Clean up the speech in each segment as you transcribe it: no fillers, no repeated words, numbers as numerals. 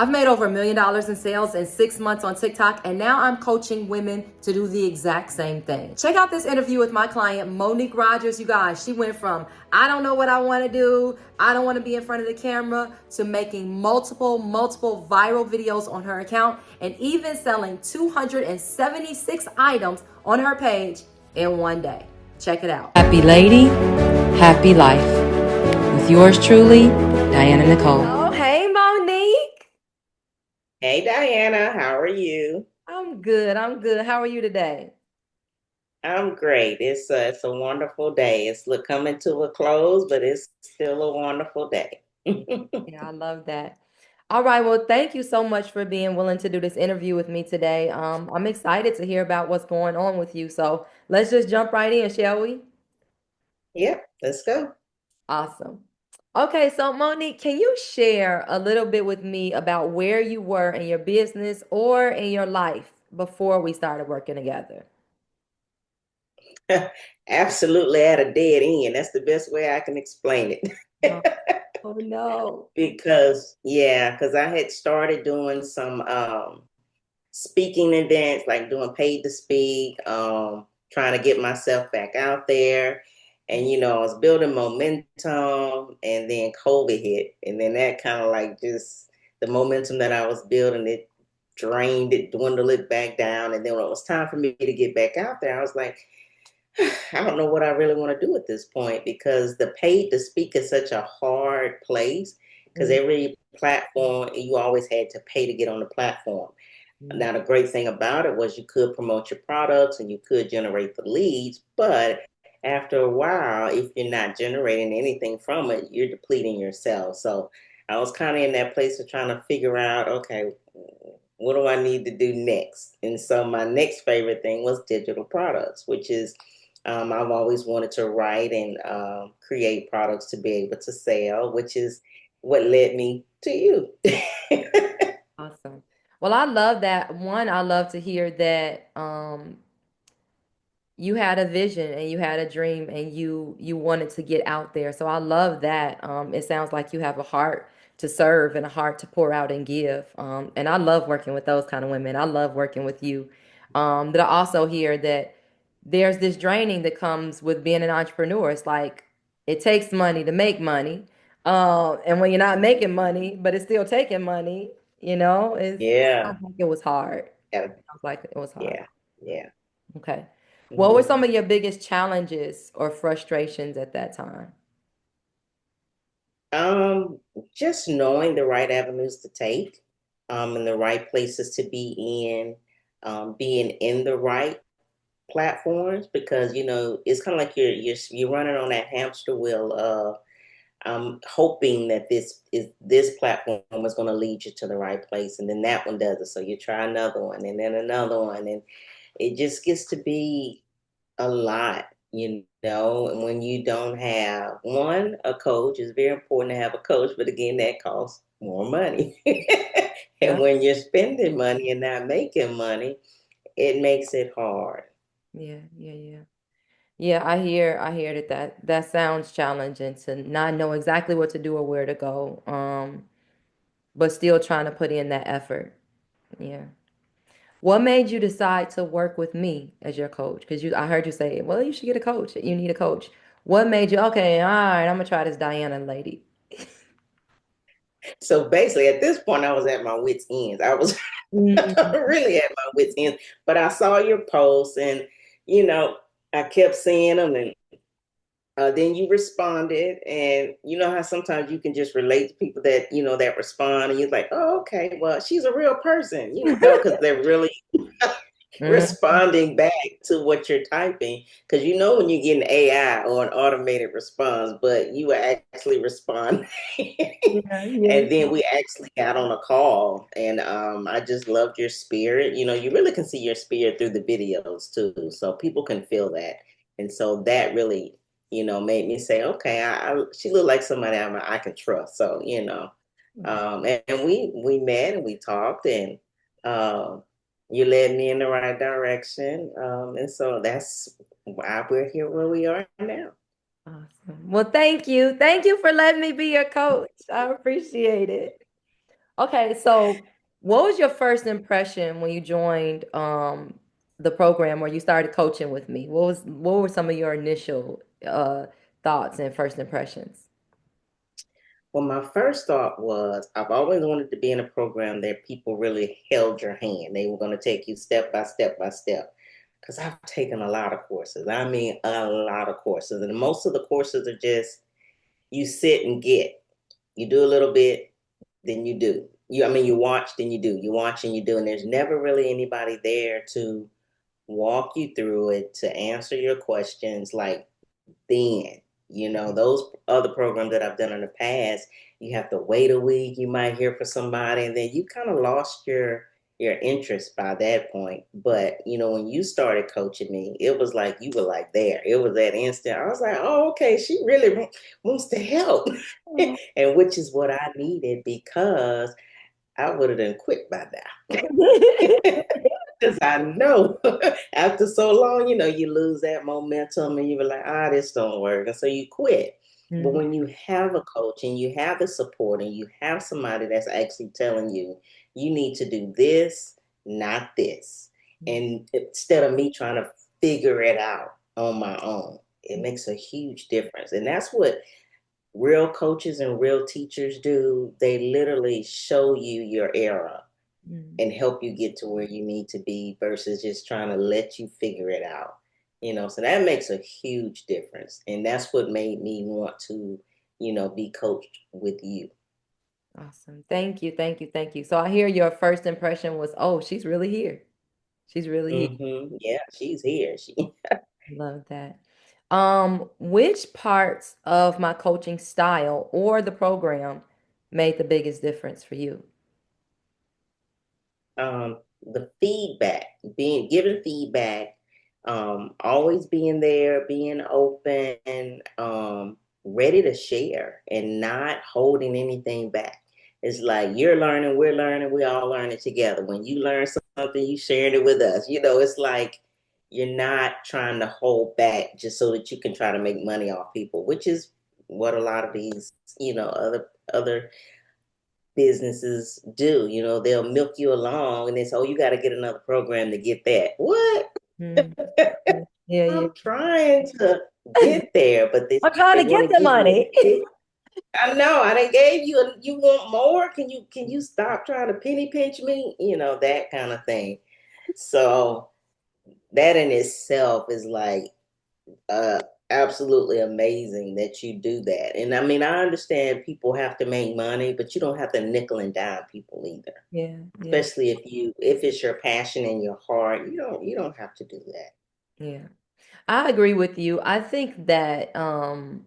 I've made over $1 million in sales in 6 months on TikTok, and now I'm coaching women to do the exact same thing. Check out this interview with my client, Monique Rogers. You guys, she went from, I don't know what I want to do, I don't want to be in front of the camera, to making multiple viral videos on her account, and even selling 276 items on her page in one day. Check it out. Happy lady, happy life. With yours truly, Diana Nicole. Oh, hey, Monique. Hey Diana, how are you? I'm good. How are you today? I'm great. It's a wonderful day. It's coming to a close, but it's still a wonderful day. Yeah, I love that. All right. Well, thank you so much for being willing to do this interview with me today. I'm excited to hear about what's going on with you. So let's just jump right in, shall we? Yep, let's go. Awesome. Okay, so Monique, can you share a little bit with me about where you were in your business or in your life before we started working together? Absolutely at a dead end. That's the best way I can explain Oh, it. oh no. Because I had started doing some speaking events, like doing paid to speak, trying to get myself back out there. And, I was building momentum, and then COVID hit. And then that kind of like just the momentum that I was building, it drained it, dwindled it back down. And then when it was time for me to get back out there, I was like, I don't know what I really want to do at this point, because the paid to speak is such a hard place, because every platform, you always had to pay to get on the platform. Now, the great thing about it was you could promote your products and you could generate the leads, but after a while, if you're not generating anything from it, you're depleting yourself. So I was kind of in that place of trying to figure out, okay, what do I need to do next? And so my next favorite thing was digital products, which is I've always wanted to write and create products to be able to sell, which is what led me to you. Awesome. Well, I love that. One, I love to hear that you had a vision and you had a dream and you wanted to get out there. So I love that. It sounds like you have a heart to serve and a heart to pour out and give. And I love working with those kind of women. I love working with you. But I also hear that there's this draining that comes with being an entrepreneur. It's like it takes money to make money. And when you're not making money, but it's still taking money, it Yeah, sounds like it was hard. yeah, Sounds like it was hard. yeah, yeah. Okay. What were Mhm. some of your biggest challenges or frustrations at that time? Um, just knowing the right avenues to take, and the right places to be in, being in the right platforms, because it's kind of like you're running on that hamster wheel of hoping that this platform is going to lead you to the right place, and then that one does it. So you try another one, and then another one, and it just gets to be a lot, and when you don't have a coach, it's very important to have a coach, but again, that costs more money. And Yeah. when you're spending money and not making money, it makes it hard. Yeah, yeah, yeah. Yeah, I hear that sounds challenging to not know exactly what to do or where to go. But still trying to put in that effort. Yeah. What made you decide to work with me as your coach? Because I heard you say, well, you should get a coach. You need a coach. What made you, okay, all right, I'm gonna try this Diana lady. So basically, at this point, I was at my wits' ends. I was Mm. really at my wits' ends. But I saw your posts, and you know, I kept seeing them, and then you responded, and you know how sometimes you can just relate to people that that respond, and you're like, oh, okay, well, she's a real person, because they're really Mm. responding back to what you're typing, because when you get an AI or an automated response, but you were actually responding. Yeah, yeah. And then we actually got on a call, and I just loved your spirit. You really can see your spirit through the videos too, so people can feel that. And so that really made me say, okay, she looked like somebody I can trust. So and we met and we talked, and um you led me in the right direction. And so that's why we're here where we are now. Awesome. Well, thank you. Thank you for letting me be your coach. I appreciate it. Okay, so what was your first impression when you joined the program or you started coaching with me? What were some of your initial thoughts and first impressions? Well, my first thought was I've always wanted to be in a program that people really held your hand. They were going to take you step by step by step. Because I've taken a lot of courses. I mean, a lot of courses. And most of the courses are just you sit and get. You do a little bit, then you do. I mean, you watch, then you do. You watch and you do. And there's never really anybody there to walk you through it, to answer your questions. Like, then. Those other programs that I've done in the past, you have to wait a week, you might hear from somebody, and then you kind of lost your interest by that point. But when you started coaching me, it was like you were like there. It was that instant. I was like, oh, okay, she really wants to help. Oh. And which is what I needed because I would have done quit by now. Because I know after so long, you lose that momentum and you were like, this don't work. And so you quit. But Mhm. when you have a coach and you have the support and you have somebody that's actually telling you, you need to do this, not this. And instead of me trying to figure it out on my own, it makes a huge difference. And that's what real coaches and real teachers do. They literally show you your error Mhm. and help you get to where you need to be versus just trying to let you figure it out. So that makes a huge difference. And that's what made me want to, be coached with you. Awesome. Thank you, thank you, thank you. So I hear your first impression was, oh, she's really here. She's really here. Yeah, she's here. Love that. Which parts of my coaching style or the program made the biggest difference for you? The feedback, being given feedback, always being there, being open, ready to share and not holding anything back. It's like you're learning, we're learning, we all learning together. When you learn something, you sharing it with us. It's like you're not trying to hold back just so that you can try to make money off people, which is what a lot of these, other businesses do. They'll milk you along and they say, oh, you got to get another program to get that. What? Mm. Yeah, yeah. I'm trying to get there, but I'm trying they to want get to the give you money. a big. I know I didn't gave you. You want more? Can you stop trying to penny pinch me? That kind of thing. So that in itself is like uh, absolutely amazing that you do that. And I mean, I understand people have to make money, but you don't have to nickel and dime people either. Yeah, yeah, Especially if it's your passion and your heart, you don't have to do that. yeah. I agree with you. I think that from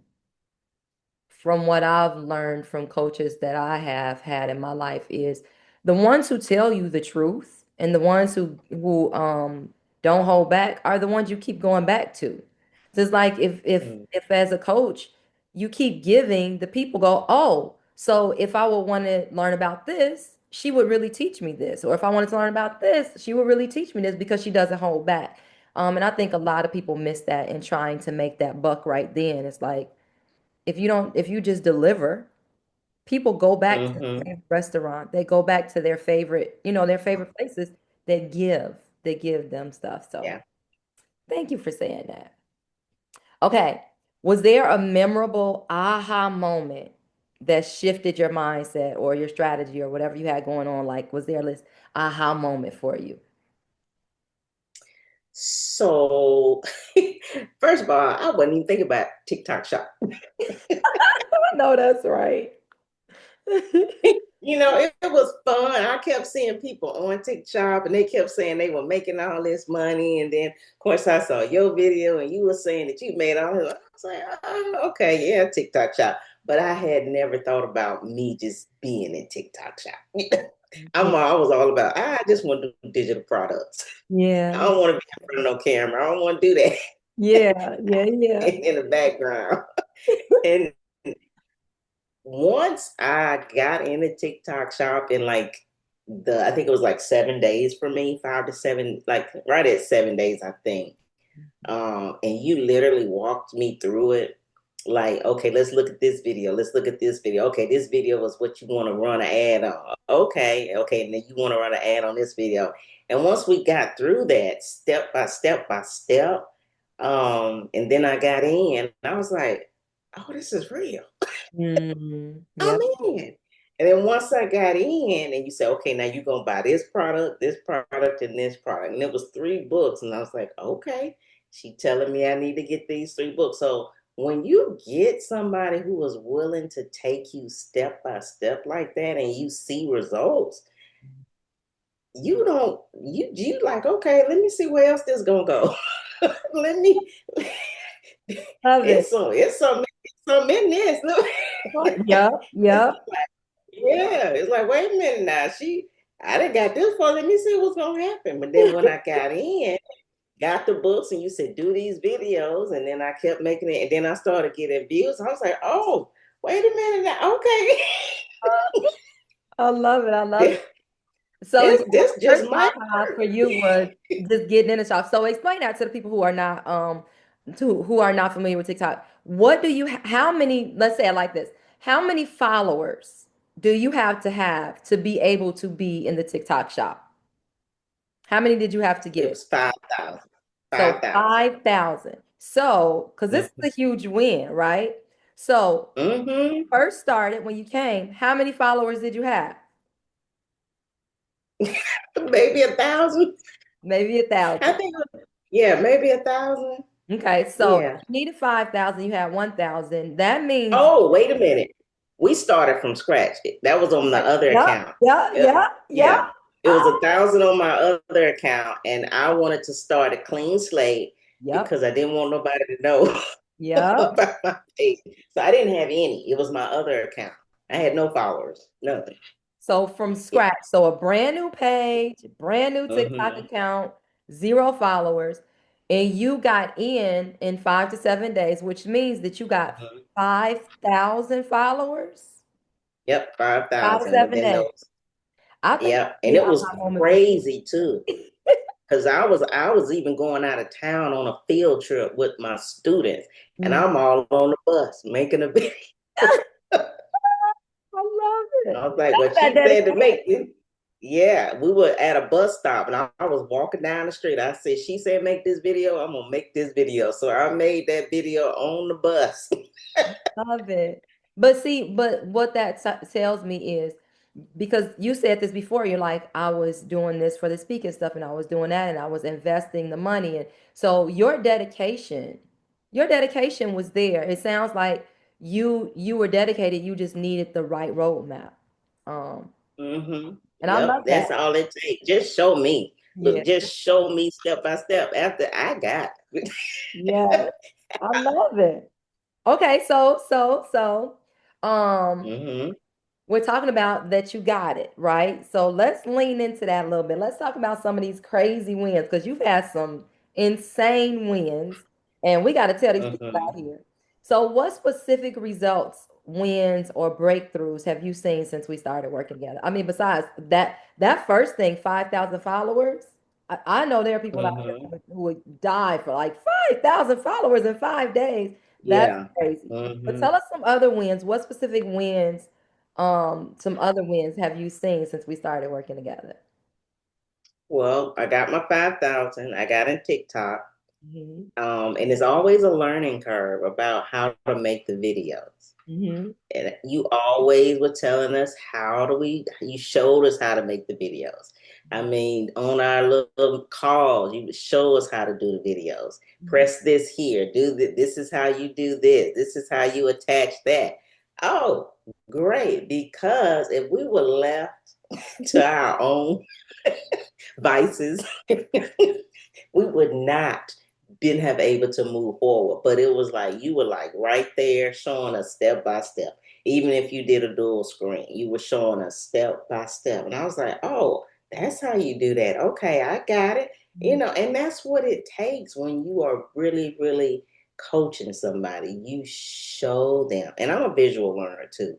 what I've learned from coaches that I have had in my life is the ones who tell you the truth and the ones who don't hold back are the ones you keep going back to. So it's like Mm, if as a coach you keep giving, the people go, oh, so if I would want to learn about this, she would really teach me this, or if I wanted to learn about this, she would really teach me this because she doesn't hold back. And I think a lot of people miss that in trying to make that buck right then. It's like if you just deliver, people go back to mm-hmm. the same restaurant. They go back to their favorite, their favorite places that give them stuff. So Yeah. thank you for saying that. Okay. Was there a memorable aha moment that shifted your mindset or your strategy or whatever you had going on? Like, was there this aha moment for you? So, first of all, I wasn't even thinking about TikTok shop. I know that's right. It was fun. I kept seeing people on TikTok and they kept saying they were making all this money. And then, of course, I saw your video and you were saying that you made all this. I was like, oh, okay, yeah, TikTok shop. But I had never thought about me just being in TikTok shop. Yeah, I was all about, I just want to do digital products. I yeah, don't want to be in front of no camera. I don't want to do that yeah, yeah, yeah. in the background. And once I got in the TikTok shop in like I think it was like 7 days for me, 5 to 7, like right at 7 days, I think. And you literally walked me through it. like, okay, let's look at this video. Let's look at this video. Okay, this video is what you want to run an ad on. Okay, and then you want to run an ad on this video. And once we got through that step by step by step, and then I got in, I was like, oh, this is real. Yep. I'm in. And then once I got in, and you say, okay, now you're gonna buy this product, and this product. And it was 3 books. And I was like, okay, she telling me I need to get these 3 books. So when you get somebody who is willing to take you step by step like that and you see results, you don't you like, okay, let me see where else this gonna go. let me Love it. it's some in this. Look. Yep. Yep. Yeah, it's like, wait a minute now. I done got this for. Let me see what's gonna happen. But then when I got in, got the books, and you said do these videos, and then I kept making it, and then I started getting views. I was like, oh, wait a minute now. Okay, I love it. I love it. this So this, your this just first might. aha for you was just getting in the shop. So explain that to the people who are not familiar with TikTok. What do you how many, let's say it like this. How many followers do you have to be able to be in the TikTok shop? How many did you have to It get? was 5,000. So 5,000. 5,000. So, because this is Mm-hmm. a huge win, right? So Mm-hmm. first started when you came, how many followers did you have? Maybe 1,000. Maybe a I thousand. think. Yeah, maybe 1,000. Okay, so Yeah. you needed 5,000, you had 1,000. That means, Oh, wait a minute. We started from scratch. That was on the other yeah, account. yeah, Yep. yeah, yeah. Yeah. It was 1,000 on my other account, and I wanted to start a clean slate Yep, because I didn't want nobody to know yep. about my page. So I didn't have any. It was my other account. I had no followers, nothing. So from Yeah. scratch, so a brand new page, brand new TikTok Mm-hmm. account, 0 followers, and you got in 5 to 7 days, which means that you got Mm-hmm. 5,000 followers, Yep, five to 5,000 seven within days. those. I think Yep. And the it was aha moment for crazy too. Because I was even going out of town on a field trip with my students, and me. I'm all on the bus making a video. I love it. I was like, That's "What that she said to dedication. make this?" Yeah, we were at a bus stop, and I was walking down the street. I said, "She said make this video. I'm gonna make this video." So I made that video on the bus. Love it. But see, but what that tells me is because you said this before, you're like, I was doing this for the speaking stuff and I was doing that and I was investing the money. And so your dedication was there. It sounds like you were dedicated, you just needed the right roadmap. Um, Mm-hmm. and I Yep, love that's that. all it takes. Just show me. Yeah. Look, just show me step by step. After I got it. Yeah. I love it. Okay, so um Mm-hmm. we're talking about that you got it, right? So let's lean into that a little bit. Let's talk about some of these crazy wins because you've had some insane wins, and we got to tell these people Mm-hmm. out here. So, what specific results, wins, or breakthroughs have you seen since we started working together? I mean, besides that first thing, 5,000 followers. I know there are people out there Mm-hmm. who would die for like 5,000 followers in 5 days. That's Yeah. crazy. But Mm-hmm. tell us some other wins. What specific wins, some other wins have you seen since we started working together? Well, I got my 5,000. I got in TikTok. Hmm. And it's always a learning curve about how to make the videos. Hmm. And you always were telling us you showed us how to make the videos. I mean, on our little calls, you would show us how to do the videos. Press this here, this is how you do this is how you attach that. Oh, great. Because if we were left to our own vices, we would not been have able to move forward. But it was like you were like right there showing us step by step. Even if you did a dual screen, you were showing us step by step. And I was like, oh, that's how you do that. Okay, I got it. And that's what it takes when you are really, really coaching somebody. You show them. And I'm a visual learner too.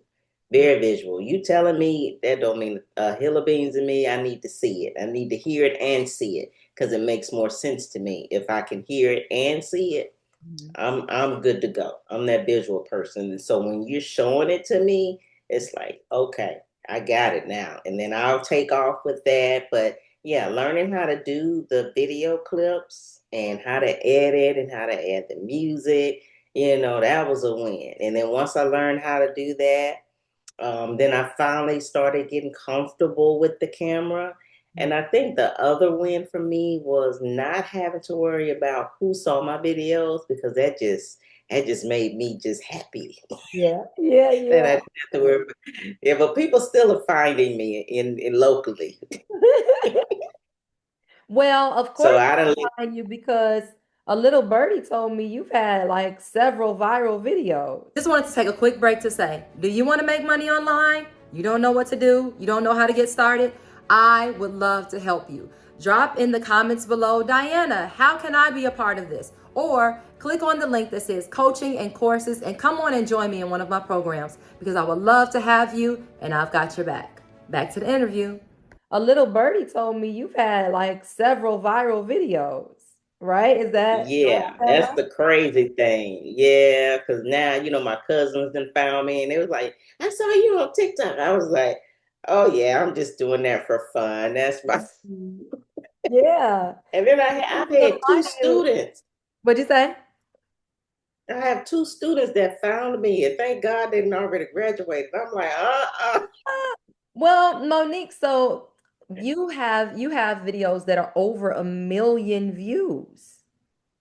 Very visual. You telling me that don't mean a hill of beans to me. I need to see it. I need to hear it and see it because it makes more sense to me if I can hear it and see it. Mhm. I'm good to go. I'm that visual person. And so when you're showing it to me, it's like, okay, I got it now. And then I'll take off with that. But yeah, learning how to do the video clips and how to edit and how to add the music, that was a win. And then once I learned how to do that, then I finally started getting comfortable with the camera. And I think the other win for me was not having to worry about who saw my videos, because that just made me just happy Yeah, yeah, that I yeah. didn't have to worry about. Yeah, but people still are finding me in locally. Well, of So course I don't. I find you because a little birdie told me you've had like several viral videos. Just wanted to take a quick break to say, do you want to make money online? You don't know what to do? You don't know how to get started? I would love to help you. Drop in the comments below, Diana, how can I be a part of this? Or click on the link that says coaching and courses and come on and join me in one of my programs because I would love to have you and I've got your back. Back to the interview. A little birdie told me you've had like several viral videos, right? Do I Yeah, have that that's right? the crazy thing. Yeah, because now, my cousins then found me and they was like, I saw you on TikTok. I was like, oh, yeah, I'm just doing that for fun. That's my. Mhm. Yeah. And then I've People are had two finding you. students. What'd you say? I have two students that found me, and thank God they didn't already graduated. I'm like, Well, Monique, so you have videos that are over 1 million views.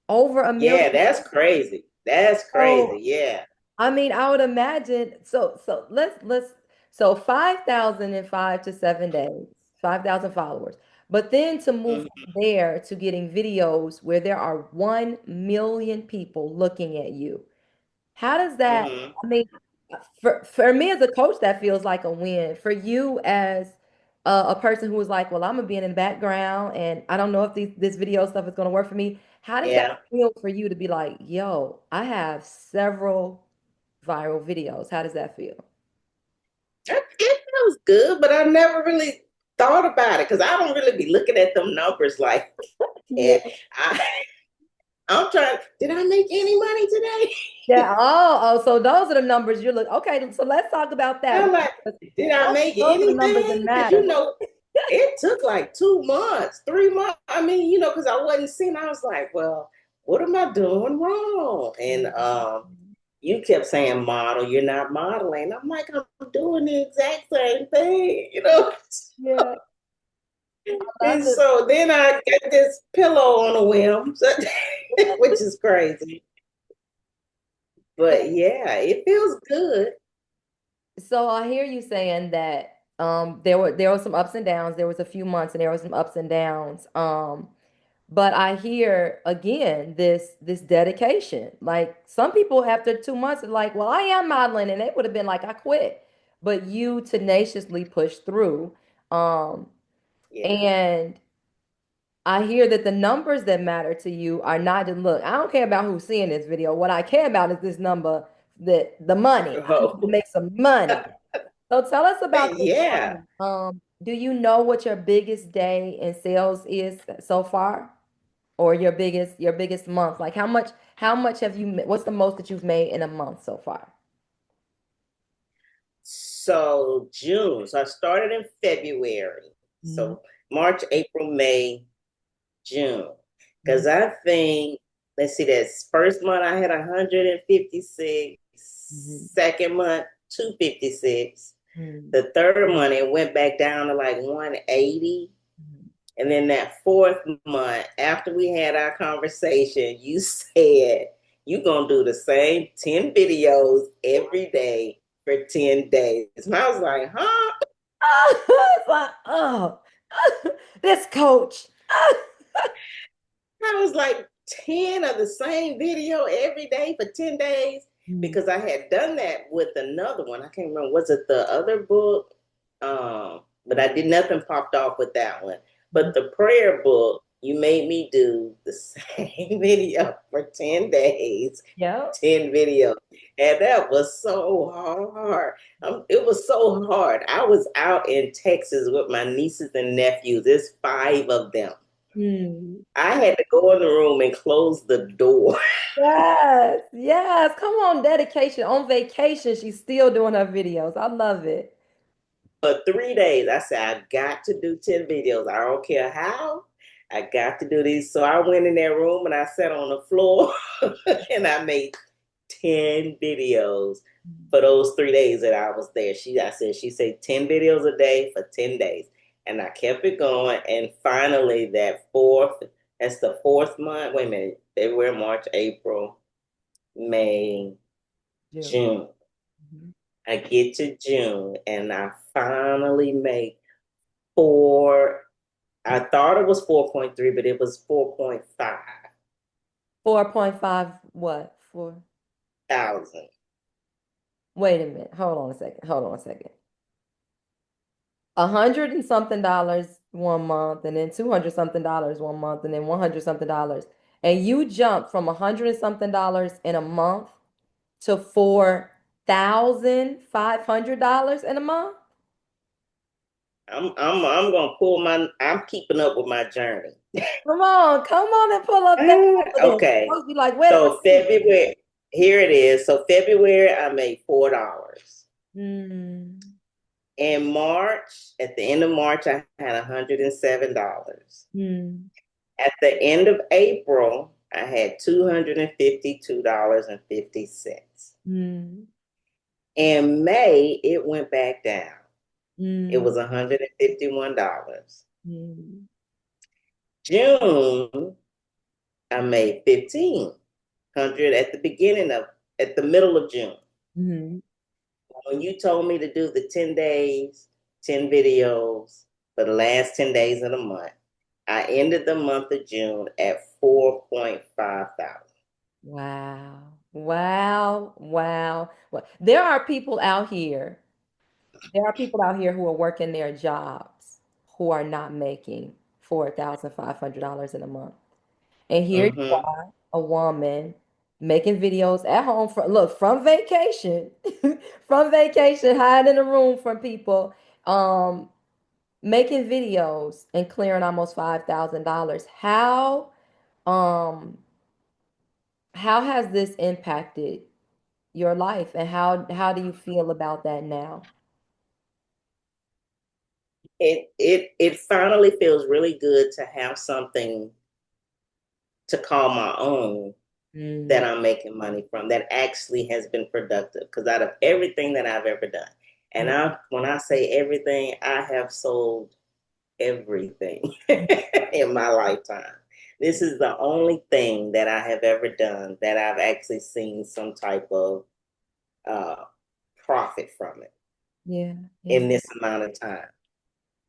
Over a yeah, million. that's crazy. That's crazy. So Yeah. I mean, I would imagine so let's so 5,000 in 5 to 7 days, 5,000 followers. But then to move Hmm. from there to getting videos where there are 1 million people looking at you. How does that, Hmm. I mean, for me as a coach, that feels like a win. For you as a person who is like, well, I'm gonna be in the background and I don't know if this video stuff is gonna work for me. How does that Yeah. feel for you to be like, yo, I have several viral videos. How does that feel? It feels good, but I never really thought about it because I don't really be looking at them numbers like Yeah. that. I, I'm trying, did I make any money today? Yeah. Oh, so those are the numbers you're looking. Okay, so let's talk about that I'm like, because did I make those are the numbers that anything? Because matter. it took like 2 months, 3 months. I mean, because I wasn't seeing. I was like, well, what am I doing wrong? And you kept saying model, you're not modeling. I'm like, I'm doing the exact same thing. Yeah, I love And this. so then I got this pillow on a whim, which is crazy. But yeah, it feels good. So I hear you saying that there were some ups and downs. There was a few months and there were some ups and downs. But I hear again this dedication. Like some people after 2 months are like, well, I am modeling, and they would have been like, I quit. But you tenaciously pushed through. Um, Yeah. and I hear that the numbers that matter to you are not just look, I don't care about who's seeing this video. What I care about is this number, that the money. I need to Oh, make some money. So tell us about this yeah. money. Do you know what your biggest day in sales is so far? Or your biggest month? Like how much have what's the most that you've made in a month so far? So June. So I started in February. Mhm. So March, April, May, June. Mhm. Because I think, let's see, this first month I had 156, Mhm. second month 256. Mhm. The third month it went back down to like 180. And then that fourth month, after we had our conversation, you said you're going to do the same 10 videos every day for 10 days. And I was like, huh? It's like, oh, this coach. I was like 10 of the same video every day for 10 days Mhm. because I had done that with another one. I can't remember. Was it the other book? But I did nothing popped off with that one. But the prayer book, you made me do the same video for 10 days, Yeah. 10 videos. And that was so hard. It was so hard. I was out in Texas with my nieces and nephews. There's five of them. Hmm. I had to go in the room and close the door. Yes, yes. Come on, dedication. On vacation, she's still doing her videos. I love it. For 3 days, I said, I got to do 10 videos. I don't care how. I got to do these. So I went in that room and I sat on the floor and I made 10 videos for those 3 days that I was there. She said 10 videos a day for 10 days. And I kept it going. And finally, that's the fourth month. Wait a minute. February, March, April, May, June. June. Mhm. I get to June and I finally make four. I thought it was 4.3, but it was 4.5 4.5 what? For thousand. wait a minute. Hold on a second. Hold on a second. 100 and something dollars 1 month, and then 200 something dollars 1 month, and then 100 something dollars. And you jumped from 100 and something dollars in a month to $4,500 in a month. I'm gonna I'm keeping up with my journey. Come on and pull up that evidence. Okay. Folks be like, where's the So receipt? February, here it is. So February I made $4. Hmm. In March, at the end of March, I had $107. Hmm. At the end of April, I had $252.50. Hmm. In May, it went back down. It Hmm. was $151. Hmm. June, I made 1,500 at the middle of June. Hmm. When you told me to do the 10 days, 10 videos for the last 10 days of the month, I ended the month of June at 4.5 thousand. Wow. Wow. Wow. Well, there are people out here who are working their jobs who are not making $4,500 in a month. And here you Mm-hmm. are, a woman making videos at home from vacation, from vacation, hiding in a room from people, um, making videos and clearing almost $5,000. Um, how has this impacted your life, and how do you feel about that now? It finally feels really good to have something to call my own Mm, that I'm making money from that actually has been productive. Because out of everything that I've ever done, and mm, when I say everything, I have sold everything in my lifetime. This is the only thing that I have ever done that I've actually seen some type of uh, profit from it yeah, yeah, in this amount of time.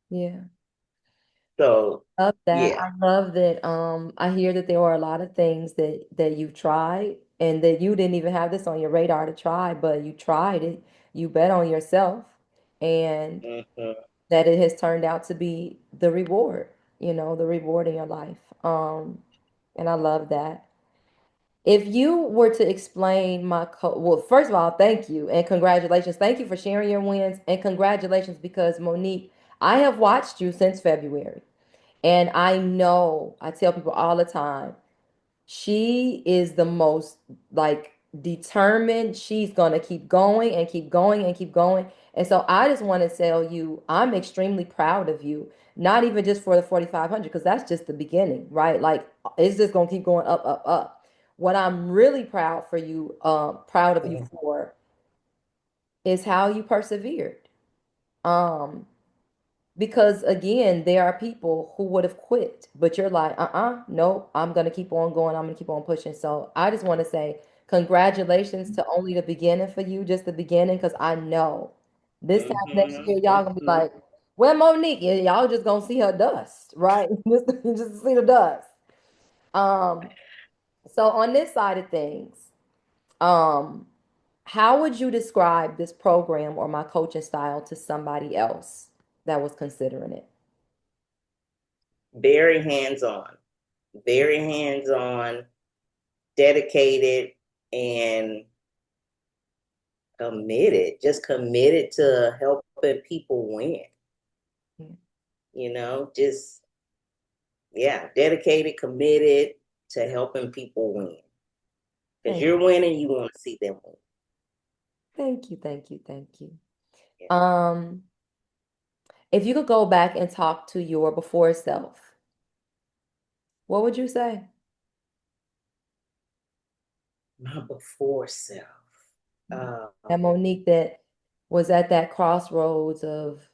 yeah. So, Love that. yeah. I love that. I hear that there are a lot of things that you've tried and that you didn't even have this on your radar to try, but you tried it. You bet on yourself, and Mm-hmm. that it has turned out to be the reward in your life. And I love that. If you were to explain well, first of all, thank you and congratulations. Thank you for sharing your wins and congratulations because Monique, I have watched you since February. And I tell people all the time, she is the most like determined. She's gonna keep going and keep going and keep going. And so I just want to tell you, I'm extremely proud of you. Not even just for the 4,500, because that's just the beginning, right? Like it's just gonna keep going up, up, up. What I'm really proud of you for is how you persevered. Um, because again, there are people who would have quit, but you're like, no, I'm gonna keep on going. I'm gonna keep on pushing. So I just want to say congratulations to only the beginning for you, just the beginning, because I know this time next Mm-hmm. year y'all gonna be Mm-hmm. like, where Monique? And y'all just gonna see her dust, right? Just see the dust. Um, so on this side of things, um, how would you describe this program or my coaching style to somebody else that was considering it? Very very hands on, dedicated, and just committed to helping people win. Yeah. Just yeah, dedicated, committed to helping people win. Because Thank, you're winning, you want to see them win. thank you, thank you, thank you. Yeah. Um, if you could go back and talk to your before self, what would you say? My before self. That Um, Monique that was at that crossroads of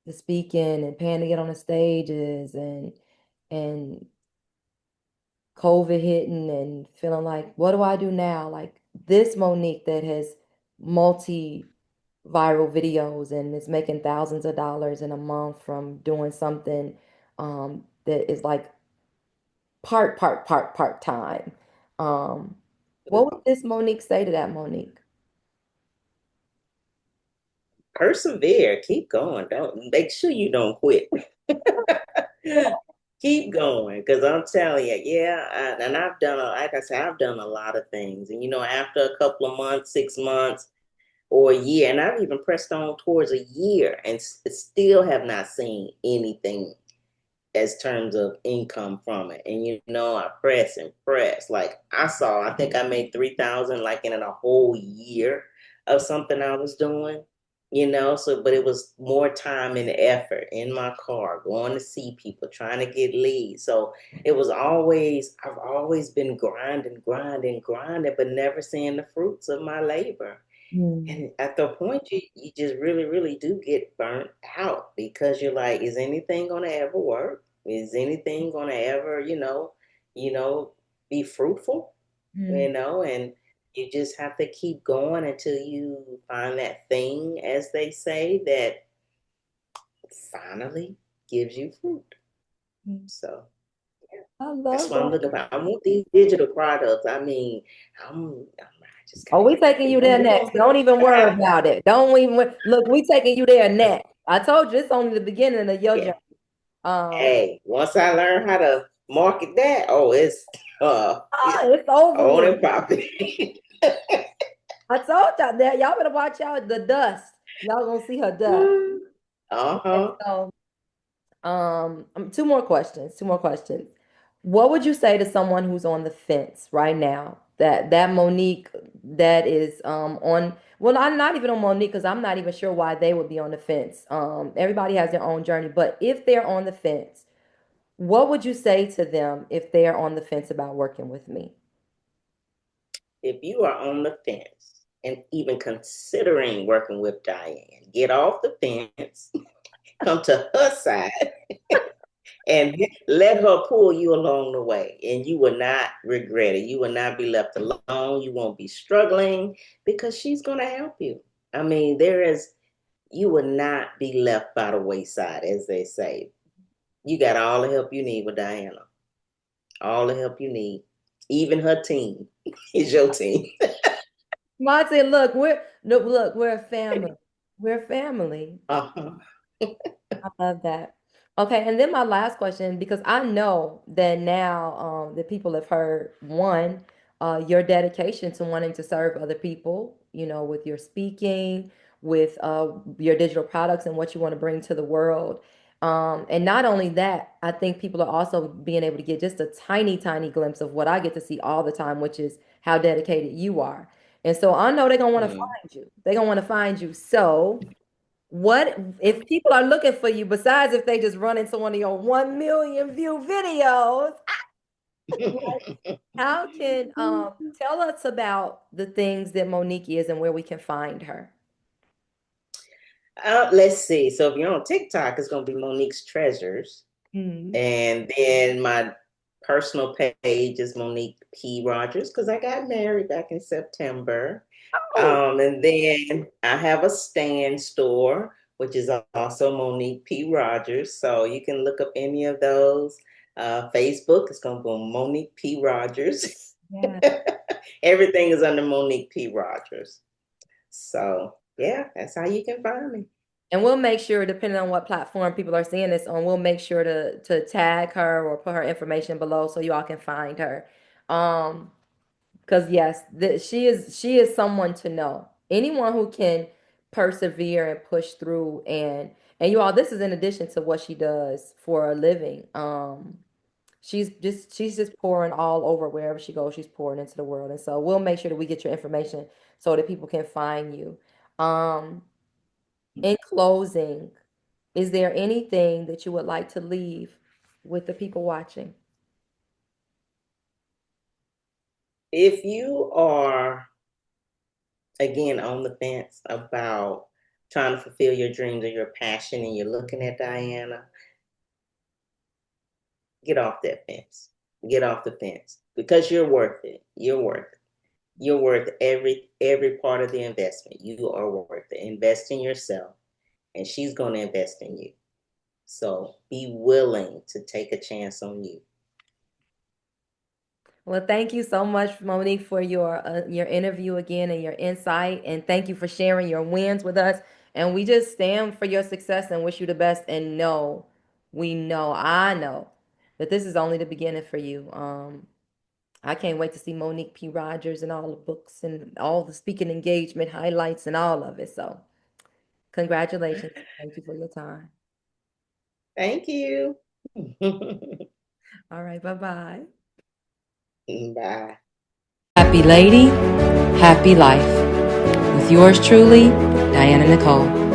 the speaking and paying to get on the stages and COVID hitting and feeling like, what do I do now? Like this Monique that has multi viral videos and is making thousands of dollars in a month from doing something that is like part time. Um, what would this Monique say to that Monique? persevere, keep going. Don't make sure you don't quit. Keep going, because I'm telling you, yeah. And I've done, like I said, I've done a lot of things. And after a couple of months, 6 months, or a year, and I've even pressed on towards a year, and still have not seen anything as terms of income from it. And I press and press. Like I think I made 3,000 like in a whole year of something I was doing. So but it was more time and effort in my car, going to see people, trying to get leads. So I've always been grinding, but never seeing the fruits of my labor. Mm, And at the point, you just really, really do get burnt out, because you're like, is anything going to ever work? Is anything going to ever, you know, be fruitful? mm, And you just have to keep going until you find that thing, as they say, that finally gives you fruit. mm. So yeah, I that's love what I'm that. looking for. I want these digital products. I mean, I just got Oh, to we get that taking thing. you there We're next. gonna Don't even worry happen. about it. Don't even look. We taking you there next. I told you it's only the beginning of your Yeah. journey. Um, Hey, once I learn how to market that, oh, it's it's it's over on with. and popping. I told y'all that. Y'all better watch out the dust. Y'all gonna see her dust. Okay, Uh-huh. so two more questions. Two more questions. What would you say to someone who's on the fence right now? That Monique that is on well, I'm not even on Monique because I'm not even sure why they would be on the fence. Everybody has their own journey, but if they're on the fence, what would you say to them if they're on the fence about working with me? If you are on the fence and even considering working with Diane, get off the fence, come to her side, and let her pull you along the way. And you will not regret it. You will not be left alone. You won't be struggling, because she's going to help you. I mean, you will not be left by the wayside, as they say. You got all the help you need with Diana. All the help you need. Even her team is your team. Monty, look, we're a family. We're a family. Uh-huh. I love that. Okay, and then my last question, because I know that now that people have heard one, your dedication to wanting to serve other people, with your speaking, with your digital products and what you want to bring to the world. And not only that, I think people are also being able to get just a tiny, tiny glimpse of what I get to see all the time, which is how dedicated you are. And so I know they're gonna want to Mm. find you. They're gonna want to find you. So what if people are looking for you, besides if they just run into one of your 1 million view videos? How can tell us about the things that Monique is and where we can find her? Let's see. So if you're on TikTok, it's going to be Monique's Treasures. Mm. And then my personal page is Monique P. Rogers, because I got married back in September. Oh, And then I have a stand store, which is also Monique P. Rogers. So you can look up any of those. Facebook is going to be Monique P. Rogers. yeah. Everything is under Monique P. Rogers. So yeah, that's how you can find me. And we'll make sure, depending on what platform people are seeing this on, we'll make sure to tag her or put her information below so you all can find her. Um, Because yes, she is someone to know. Anyone who can persevere and push through and you all, this is in addition to what she does for a living. she's just pouring all over wherever she goes. She's pouring into the world, and so we'll make sure that we get your information so that people can find you. Um, in closing, is there anything that you would like to leave with the people watching? If you are, again, on the fence about trying to fulfill your dreams or your passion and you're looking at Diana, get off that fence. Get off the fence because you're worth it. You're worth it. You're worth every part of the investment. You are worth it. Invest in yourself, and she's going to invest in you. So be willing to take a chance on you. Well, thank you so much, Monique, for your interview again and your insight, and thank you for sharing your wins with us. And we just stand for your success and wish you the best. And I know that this is only the beginning for you. I can't wait to see Monique P. Rogers and all the books and all the speaking engagement highlights and all of it. So, congratulations. Thank you for your time. Thank you. All right, bye bye. Bye. Happy lady, happy life. With yours truly, Diana Nicole.